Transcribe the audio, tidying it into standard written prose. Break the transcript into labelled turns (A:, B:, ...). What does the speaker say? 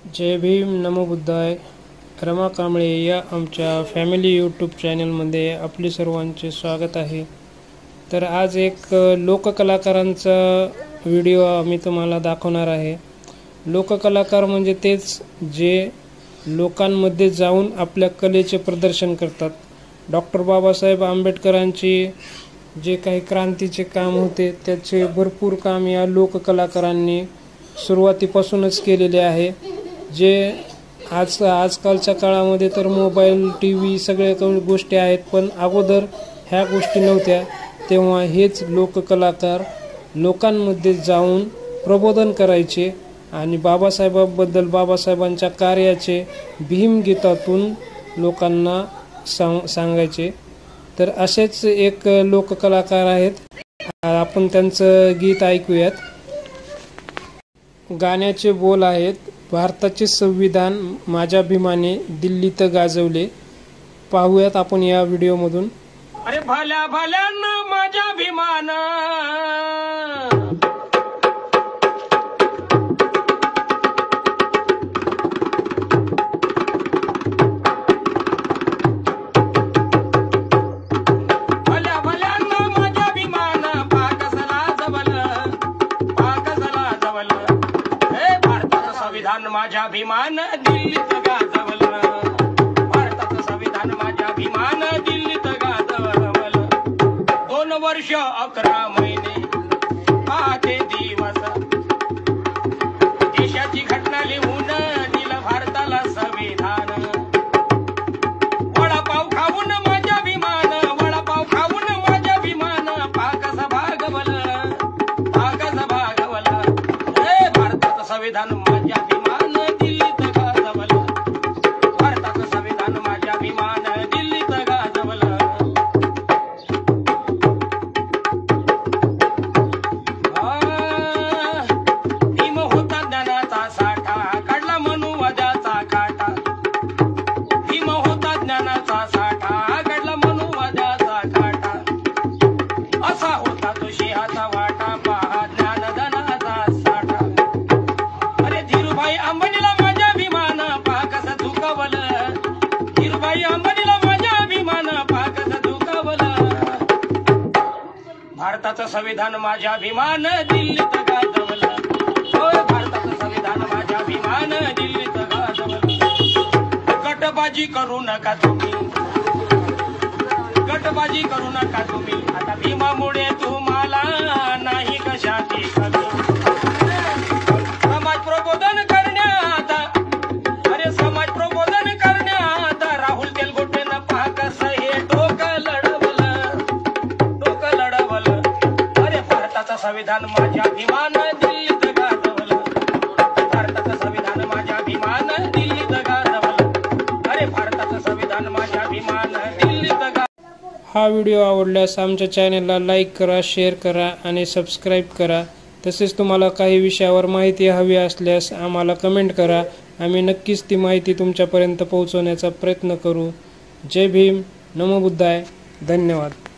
A: जय भीम, नमो बुद्धाय. रमा कांबळे या आमच्या family YouTube चॅनलमध्ये आपले सर्वांचे स्वागत आहे. तर आज एक लोककलाकारांचा व्हिडिओ मी तुम्हाला दाखवणार आहे. लोककलाकार म्हणजे तेच जे लोकांमध्ये जाऊन आपल्या कलेचे प्रदर्शन करतात. डॉक्टर बाबासाहेब आंबेडकरांची जे काही क्रांतीचे काम होते त्याचे भरपूर काम या लोककलाकारांनी सुरुवातीपासूनच केलेले आहे. जे आजकालच्या काळामध्ये तर मोबाईल, टीव्ही सगळ्या गोष्टी आहेत, पण अगोदर ह्या गोष्टी नव्हत्या. तेव्हा हेच लोककलाकार लोकांमध्ये जाऊन प्रबोधन करायचे आणि बाबासाहेबांबद्दल, बाबासाहेबांच्या कार्याचे भीमगीतातून लोकांना सांगायचे. तर असेच एक लोककलाकार आहेत. आपण त्यांचं गीत ऐकूयात. गाण्याचे बोल आहेत: भारताचे संविधान माझ्या भीमाने दिल्लीत गाजवले. पाहूयात आपण या व्हिडिओमधून.
B: अरे भल्या भल्यानं माझ्या भीमान, भल्या भल्यानं माझ्या भीमान पाकसला जवल, पाकसला जवल. हे भारताचं संविधान माझ्या भीमान दिल्लीत गाजवलं. भारताचं संविधान माझ्या भीमान दिल्लीत गाजवलं. 2 वर्ष 11 महिने आते दिवस, देशाची घटना लिहून दिलं भारताला संविधान. वडापाव खाऊन माझ्या भीमान, वडापाव खाऊन माझ्या भीमान पाकस भागवलं, पाकस भागवलं. हे भारताचं संविधान माझ्या भीमान दिल्लीत गाजवलं. भारताचं संविधान माझ्या भीमान दिल्लीत गाजवलं. भीम होता ज्ञानाचा साठा, काढला मनुवादाचा काटा. भीम होता ज्ञानाचा साठा, काढला मनुवादाचा काटा. असा होता तो सिंहाचा वाटा, पहा ज्ञानदानाचा साठा. अरे धीरूभाई अंबानीला माझ्या भीमान पाकस झुकवलं. धीरूभाई अंबानीला माझ्या भीमान पाकस झुकवलं. भारताचं संविधान माझ्या भीमान दिल्लीत गाजवलं. होय, भारताचं संविधान माझ्या भीमान दिल्लीत गाजवलं. गटबाजी करू नका तुम्ही, गटबाजी करू नका तुम्ही. आता भीमामुळे तुम्हाला नाही कशाची कमी. समाज प्रबोधन करण्यात, अरे समाज प्रबोधन करण्यात राहुल तेलगोटेनं पाकस हे डोकं लढवलं, डोकं लढवलं. अरे भारताचं संविधान माझ्या भीमान दिल्लीत गाजवलं. भारताचं संविधान माझ्या भीमान दिल्लीत गाजवलं. अरे भारताचं संविधान माझ्या भीमान दिल्लीत गाजवलं.
A: हा व्हिडिओ आवडल्यास आमच्या चॅनलला लाईक करा, शेअर करा आणि सबस्क्राईब करा. तसेच तुम्हाला काही विषयावर माहिती हवी असल्यास आम्हाला कमेंट करा. आम्ही नक्कीच ती माहिती तुमच्यापर्यंत पोहोचवण्याचा प्रयत्न करू. जय भीम, नमो बुद्धाय. धन्यवाद.